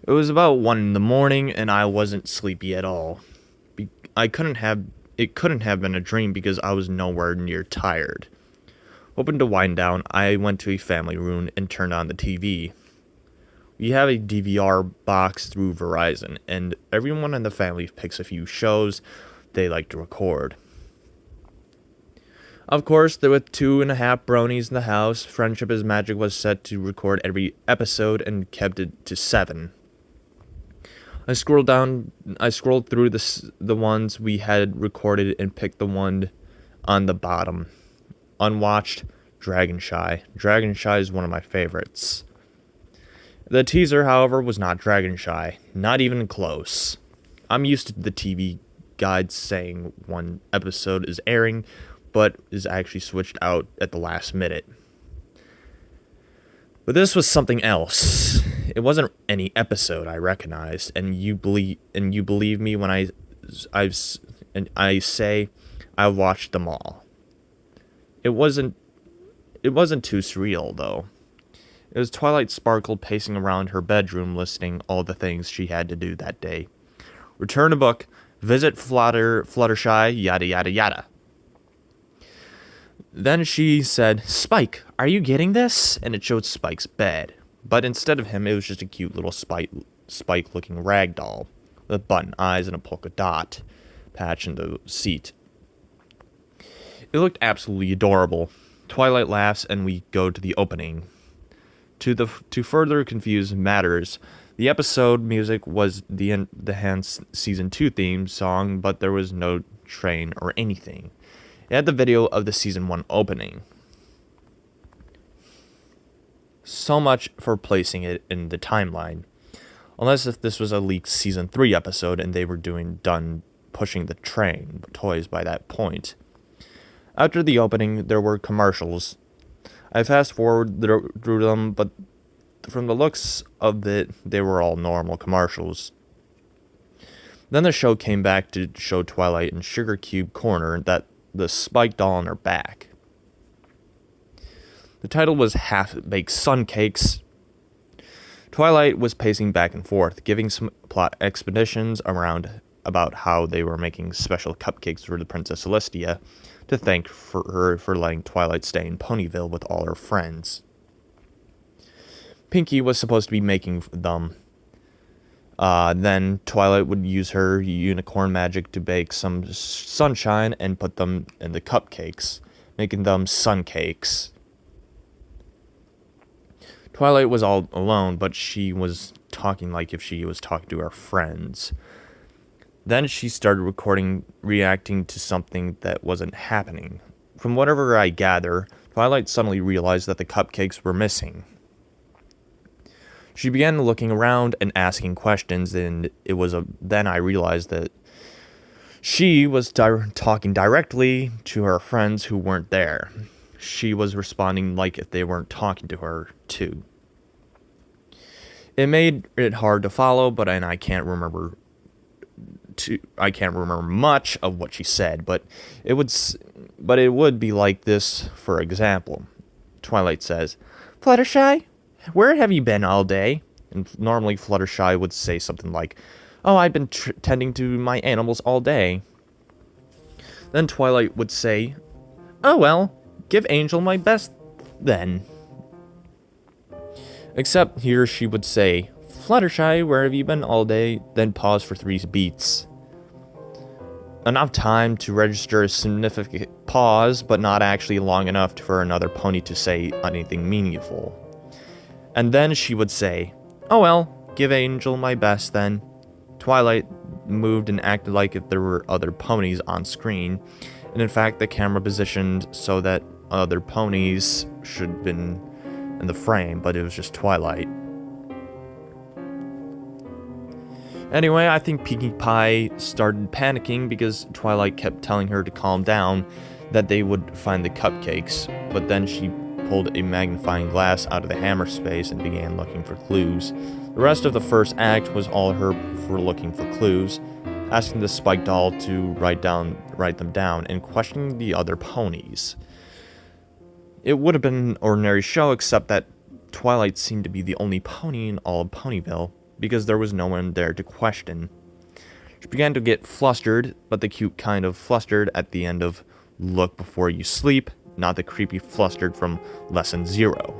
It was about 1 in the morning, and I wasn't sleepy at all. I couldn't have It couldn't have been a dream because I was nowhere near tired. Hoping to wind down, I went to a family room and turned on the TV. We have a DVR box through Verizon, and everyone in the family picks a few shows they like to record. Of course, there were 2.5 bronies in the house. Friendship is Magic was set to record every episode and kept it to 7. I scrolled through the ones we had recorded and picked the one on the bottom. Unwatched, Dragon Shy. Dragon Shy is one of my favorites. The teaser, however, was not Dragon Shy. Not even close. I'm used to the TV guides saying one episode is airing, but is actually switched out at the last minute. But this was something else. It wasn't any episode I recognized, and you believe me when I say I watched them all. It wasn't too surreal though. It was Twilight Sparkle pacing around her bedroom listing all the things she had to do that day. Return a book, visit Fluttershy, yada yada yada. Then she said, "Spike, are you getting this?" And it showed Spike's bed. But instead of him, it was just a cute little Spike-looking rag doll with button eyes and a polka dot patch in the seat. It looked absolutely adorable. Twilight laughs, and we go to the opening. To further confuse matters, the episode music was the Hans Season 2 theme song, but there was no train or anything. It had the video of the Season 1 opening. So much for placing it in the timeline. Unless if this was a leaked Season 3 episode and they were done pushing the train toys by that point. After the opening, there were commercials. I fast-forwarded through them, but from the looks of it, they were all normal commercials. Then the show came back to show Twilight in Sugar Cube Corner that the Spike doll on her back. The title was Half-Baked Suncakes. Twilight was pacing back and forth, giving some plot expositions about how they were making special cupcakes for the Princess Celestia to thank her for letting Twilight stay in Ponyville with all her friends. Pinkie was supposed to be making them. Then Twilight would use her unicorn magic to bake some sunshine and put them in the cupcakes, making them Suncakes. Twilight was all alone, but she was talking like if she was talking to her friends. Then she started reacting to something that wasn't happening. From whatever I gather, Twilight suddenly realized that the cupcakes were missing. She began looking around and asking questions, and then I realized that she was talking directly to her friends who weren't there. She was responding like if they weren't talking to her, too. It made it hard to follow, but I can't remember much of what she said, but it would be like this. For example, Twilight says, "Fluttershy, where have you been all day?" And normally Fluttershy would say something like, "Oh, I've been tending to my animals all day." Then Twilight would say, "Oh well, give Angel my best then." Except here she would say, "Fluttershy, where have you been all day?" Then pause for 3 beats. Enough time to register a significant pause, but not actually long enough for another pony to say anything meaningful. And then she would say, "Oh well, give Angel my best then." Twilight moved and acted like if there were other ponies on screen, and in fact the camera positioned so that other ponies should have been in the frame, but it was just Twilight. Anyway, I think Pinkie Pie started panicking because Twilight kept telling her to calm down, that they would find the cupcakes, but then she pulled a magnifying glass out of the hammer space and began looking for clues. The rest of the first act was all her for looking for clues, asking the Spike doll to write them down, and questioning the other ponies. It would have been an ordinary show, except that Twilight seemed to be the only pony in all of Ponyville. because there was no one there to question. She began to get flustered, but the cute kind of flustered at the end of look before you sleep, not the creepy flustered from lesson 0.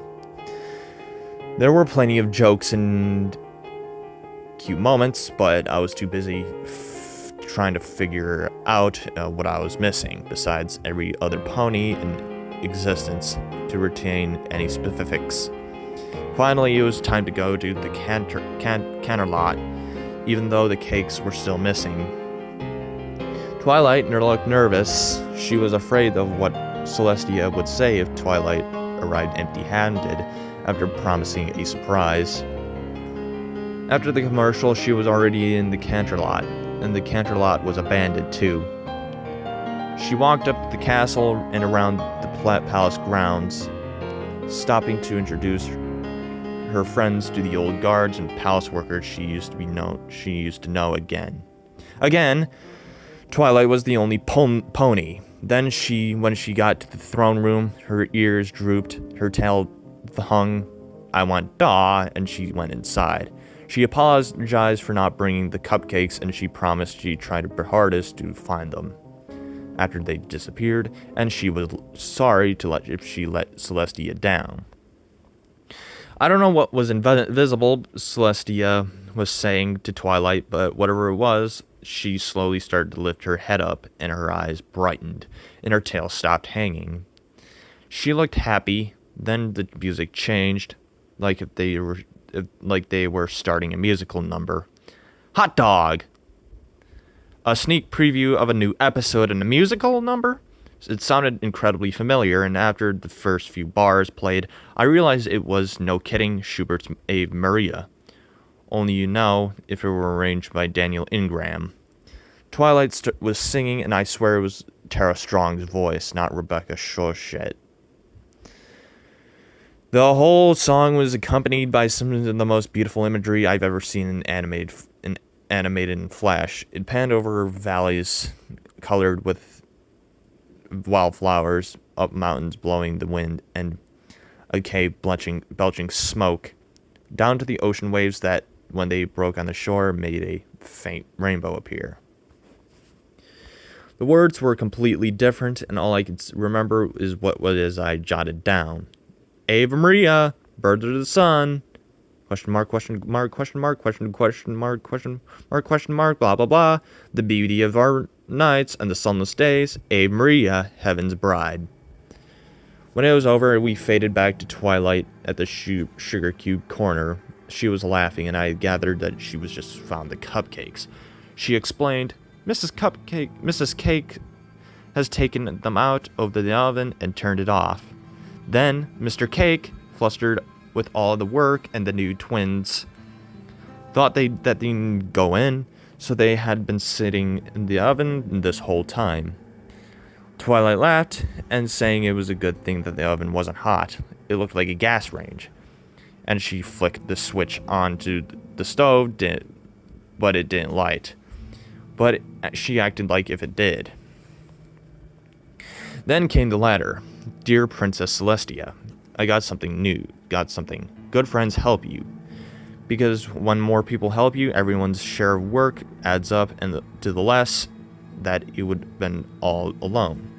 There were plenty of jokes and cute moments, but I was too busy trying to figure out what I was missing, besides every other pony in existence, to retain any specifics. Finally, it was time to go to the canter lot, even though the cakes were still missing. Twilight looked nervous. She was afraid of what Celestia would say if Twilight arrived empty-handed after promising a surprise. After the commercial, she was already in the canter lot, and the canter lot was abandoned too. She walked up the castle and around the palace grounds, stopping to introduce her friends to the old guards and palace workers she used to know again. Again, Twilight was the only pony. Then when she got to the throne room, her ears drooped, her tail hung, "I want daw," and she went inside. She apologized for not bringing the cupcakes, and she promised she'd try her hardest to find them after they disappeared, and she was sorry if she let Celestia down. I don't know what was invisible Celestia was saying to Twilight, but whatever it was, she slowly started to lift her head up, and her eyes brightened, and her tail stopped hanging. She looked happy. Then the music changed, like they were starting a musical number. Hot dog! A sneak preview of a new episode in a musical number? It sounded incredibly familiar, and after the first few bars played, I realized it was, no kidding, Schubert's Ave Maria. Only if it were arranged by Daniel Ingram. Twilight was singing, and I swear it was Tara Strong's voice, not Rebecca Shorshett. The whole song was accompanied by some of the most beautiful imagery I've ever seen animated in Flash. It panned over valleys colored with wildflowers, up mountains blowing the wind, and a cave belching smoke, down to the ocean waves that, when they broke on the shore, made a faint rainbow appear. The words were completely different, and all I could remember is what I jotted down. Ave Maria, birds of the sun, question mark, question mark, question mark, question mark, question mark, question mark, blah, blah, blah, the beauty of our nights and the sunless days, Ave Maria, heaven's bride. When it was over, we faded back to Twilight at the sugar cube corner. She was laughing, and I gathered that she was just found the cupcakes. She explained, Mrs. Cake has taken them out of the oven and turned it off. Then Mr. Cake, flustered with all the work and the new twins, thought that they didn't go in, so they had been sitting in the oven this whole time. Twilight laughed, and saying it was a good thing that the oven wasn't hot. It looked like a gas range. And she flicked the switch onto the stove, but it didn't light. But she acted like if it did. Then came the letter. Dear Princess Celestia, I got something new. Good friends help you. Because when more people help you, everyone's share of work adds up, and to the less that you would have been all alone.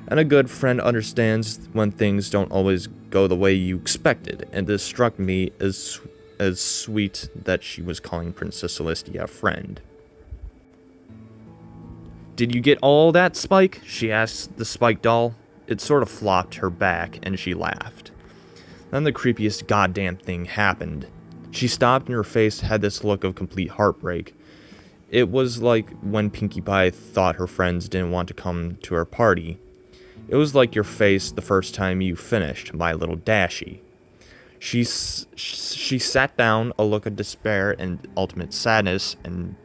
And a good friend understands when things don't always go the way you expected, and this struck me as sweet that she was calling Princess Celestia a friend. Did you get all that, Spike? She asked the Spike doll. It sort of flopped her back, and she laughed. Then the creepiest goddamn thing happened. She stopped, and her face had this look of complete heartbreak. It was like when Pinkie Pie thought her friends didn't want to come to her party. It was like your face the first time you finished My Little Dashie. She sat down, a look of despair and ultimate sadness in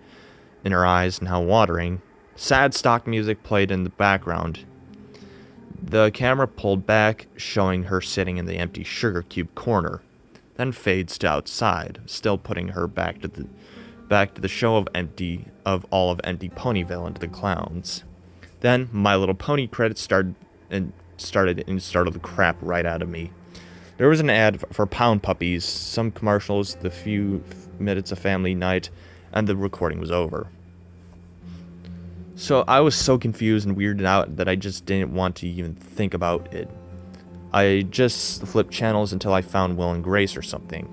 her eyes now watering. Sad stock music played in the background. The camera pulled back, showing her sitting in the empty sugar cube corner, then fades to outside, still putting her back to the show of all of empty Ponyville and the clowns. Then My Little Pony credits started and startled the crap right out of me. There was an ad for pound puppies, some commercials, the few minutes of family night, and the recording was over. So I was so confused and weirded out that I just didn't want to even think about it. I just flipped channels until I found Will and Grace or something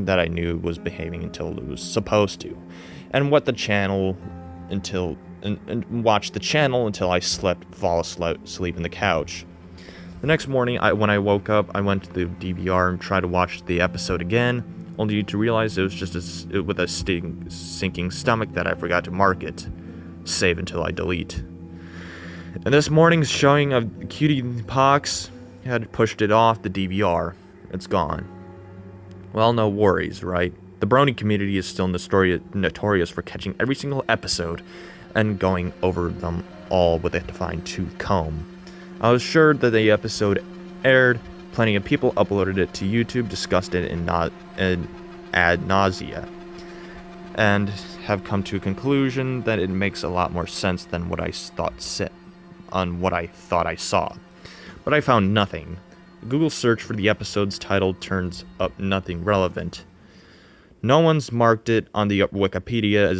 that I knew was behaving until it was supposed to, and watched the channel until I fall asleep in the couch. The next morning, when I woke up, I went to the DVR and tried to watch the episode again, only to realize it was just with a sinking stomach that I forgot to mark it. Save until I delete. And this morning's showing of Cutie Pox had pushed it off the DVR. It's gone. Well, no worries, right? The Brony community is still notorious for catching every single episode and going over them all with a fine-tooth comb. I was sure that the episode aired, plenty of people uploaded it to YouTube, discussed it in ad nausea, and have come to a conclusion that it makes a lot more sense than what I thought I saw. But I found nothing. A Google search for the episode's title turns up nothing relevant. No one's marked it on the Wikipedia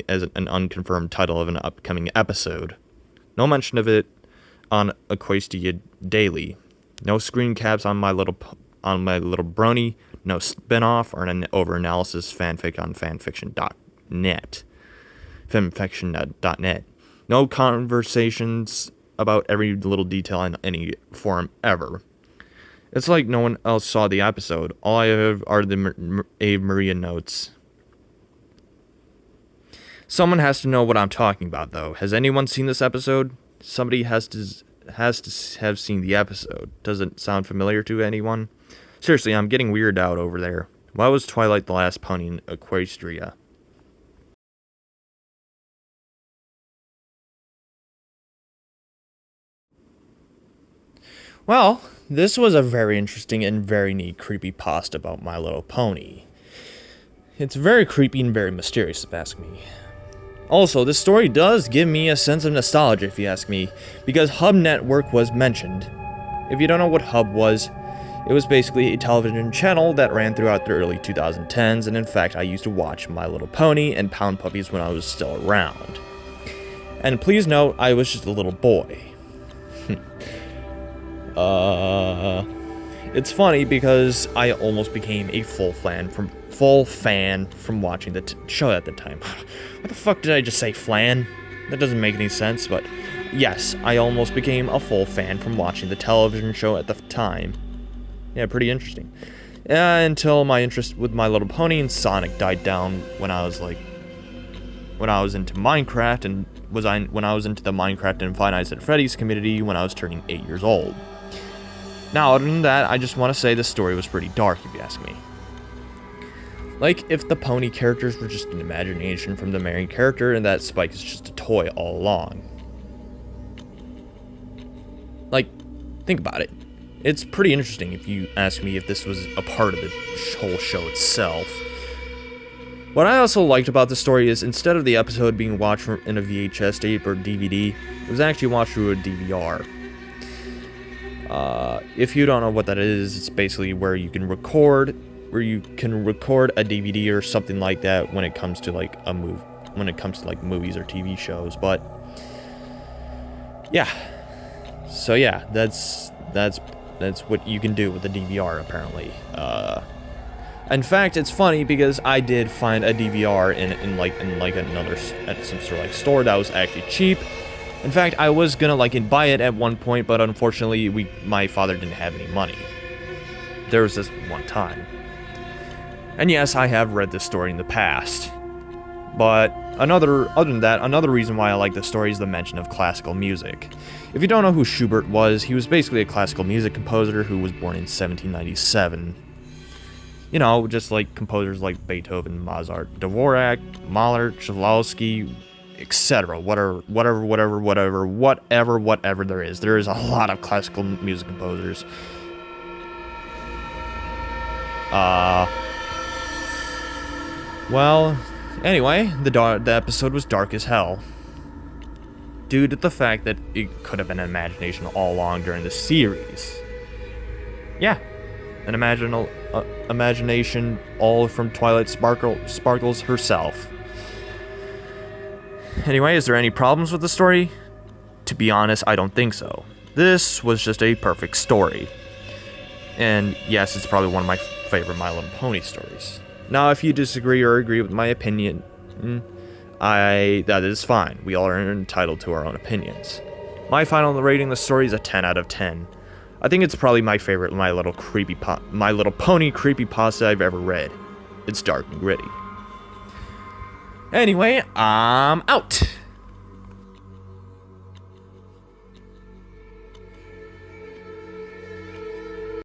as an unconfirmed title of an upcoming episode. No mention of it on Equestria Daily. No screen caps on my little brony. No spin-off or an over-analysis fanfic on fanfiction.net. Fanfiction.net. No conversations about every little detail in any forum ever. It's like no one else saw the episode. All I have are the Ave Maria notes. Someone has to know what I'm talking about, though. Has anyone seen this episode? Somebody has to have seen the episode. Does it sound familiar to anyone? Seriously, I'm getting weirded out over there. Why was Twilight the last pony in Equestria? Well, this was a very interesting and very neat creepypasta about My Little Pony. It's very creepy and very mysterious, if you ask me. Also, this story does give me a sense of nostalgia, if you ask me, because Hub Network was mentioned. If you don't know what Hub was, it was basically a television channel that ran throughout the early 2010s, and in fact, I used to watch My Little Pony and Pound Puppies when I was still around. And please note, I was just a little boy. It's funny because I almost became a full fan from watching the show at the time. What the fuck did I just say, flan? That doesn't make any sense, but yes, I almost became a full fan from watching the television show at the time. Yeah, pretty interesting. Until my interest with My Little Pony and Sonic died down when I was into Minecraft and when I was into the Minecraft and Five Nights at Freddy's community when I was turning 8 years old. Now, other than that, I just want to say this story was pretty dark, if you ask me. Like, if the pony characters were just an imagination from the main character and that Spike is just a toy all along. Like, think about it. It's pretty interesting if you ask me if this was a part of the whole show itself. What I also liked about the story is instead of the episode being watched in a VHS tape or DVD, it was actually watched through a DVR. If you don't know what that is, it's basically where you can record a DVD or something like that when it comes to like movies or TV shows. But yeah, so yeah, that's what you can do with the DVR apparently. In fact, it's funny because I did find a DVR in some sort of like store that was actually cheap. In fact, I was gonna buy it at one point, but unfortunately, my father didn't have any money. There was this one time. And yes, I have read this story in the past. But other than that, another reason why I like this story is the mention of classical music. If you don't know who Schubert was, he was basically a classical music composer who was born in 1797. You know, just like composers like Beethoven, Mozart, Dvorak, Mahler, Tchaikovsky, etc. Whatever there is. There is a lot of classical music composers. Well, anyway, the episode was dark as hell. Due to the fact that it could have been an imagination all along during the series. Yeah, an imagination all from Twilight Sparkles herself. Anyway, is there any problems with the story? To be honest, I don't think so. This was just a perfect story. And yes, it's probably one of my favorite My Little Pony stories. Now, if you disagree or agree with my opinion, that is fine. We all are entitled to our own opinions. My final rating of the story is a 10 out of 10. I think it's probably my favorite My Little Pony creepypasta I've ever read. It's dark and gritty. Anyway, I'm out.